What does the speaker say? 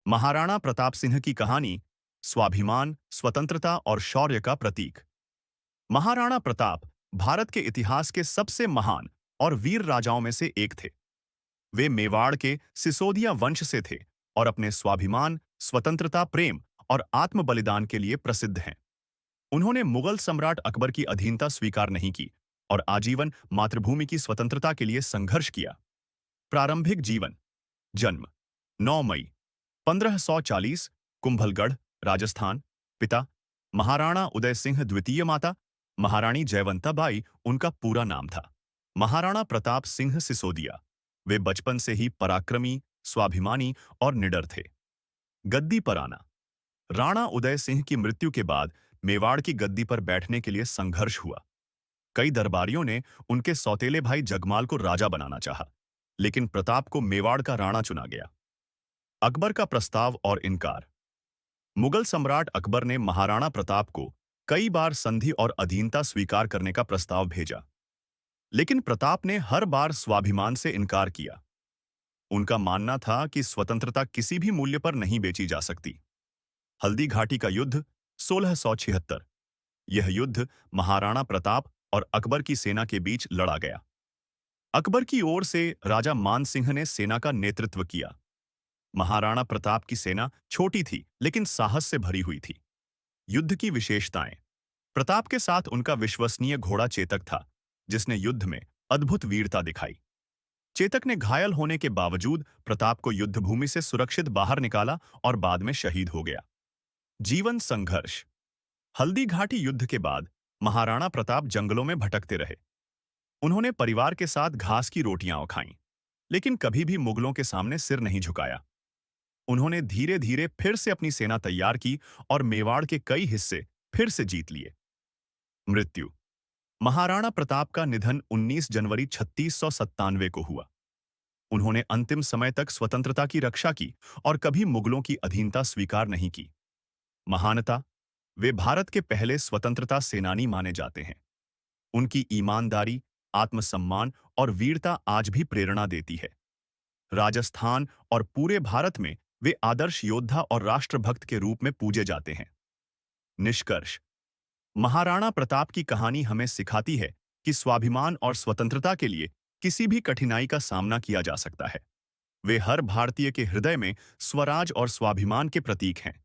महाराणा प्रताप सिंह की कहानी स्वाभिमान, स्वतंत्रता और शौर्य का प्रतीक। महाराणा प्रताप भारत के इतिहास के सबसे महान और वीर राजाओं में से एक थे। वे मेवाड़ के सिसोदिया वंश से थे और अपने स्वाभिमान, स्वतंत्रता, प्रेम और आत्म बलिदान के लिए प्रसिद्ध हैं। उन्होंने मुगल सम्राट अकबर की अधीनता स्वीकार नहीं की और आजीवन मातृभूमि की स्वतंत्रता के लिए संघर्ष किया। प्रारंभिक जीवन। जन्म 9 मई 1540, कुंभलगढ़, राजस्थान। पिता महाराणा उदय सिंह द्वितीय, माता महारानी जयवंता बाई उनका पूरा नाम था। महाराणा प्रताप सिंह सिसोदिया। वे बचपन से ही पराक्रमी, स्वाभिमानी और निडर थे। गद्दी पर आना। राणा उदय सिंह की मृत्यु के बाद मेवाड़ की गद्दी पर बैठने के लिए संघर्ष हुआ। कई दरबारियों ने उनके सौतेले भाई जगमाल को राजा बनाना चाहा, लेकिन प्रताप को मेवाड़ का राणा चुना गया। अकबर का प्रस्ताव और इनकार। मुगल सम्राट अकबर ने महाराणा प्रताप को कई बार संधि और अधीनता स्वीकार करने का प्रस्ताव भेजा, लेकिन प्रताप ने हर बार स्वाभिमान से इनकार किया। उनका मानना था कि स्वतंत्रता किसी भी मूल्य पर नहीं बेची जा सकती। हल्दी घाटी का युद्ध 1676। यह युद्ध महाराणा प्रताप और अकबर की सेना के बीच लड़ा गया। अकबर की ओर से राजा मान सिंह ने सेना का नेतृत्व किया। महाराणा प्रताप की सेना छोटी थी लेकिन साहस से भरी हुई थी। युद्ध की विशेषताएं। प्रताप के साथ उनका विश्वसनीय घोड़ा चेतक था, जिसने युद्ध में अद्भुत वीरता दिखाई। चेतक ने घायल होने के बावजूद प्रताप को युद्धभूमि से सुरक्षित बाहर निकाला और बाद में शहीद हो गया। जीवन संघर्ष। हल्दी घाटी युद्ध के बाद महाराणा प्रताप जंगलों में भटकते रहे। उन्होंने परिवार के साथ घास की रोटियां खाईं, लेकिन कभी भी मुगलों के सामने सिर नहीं झुकाया। उन्होंने धीरे धीरे फिर से अपनी सेना तैयार की और मेवाड़ के कई हिस्से फिर से जीत लिए। मृत्यु। महाराणा प्रताप का निधन 19 जनवरी 3697 को हुआ। उन्होंने अंतिम समय तक स्वतंत्रता की रक्षा की और कभी मुगलों की अधीनता स्वीकार नहीं की। महानता। वे भारत के पहले स्वतंत्रता सेनानी माने जाते हैं। उनकी ईमानदारी, आत्मसम्मान और वीरता आज भी प्रेरणा देती है। राजस्थान और पूरे भारत में वे आदर्श योद्धा और राष्ट्रभक्त के रूप में पूजे जाते हैं। निष्कर्ष। महाराणा प्रताप की कहानी हमें सिखाती है कि स्वाभिमान और स्वतंत्रता के लिए किसी भी कठिनाई का सामना किया जा सकता है। वे हर भारतीय के हृदय में स्वराज और स्वाभिमान के प्रतीक हैं।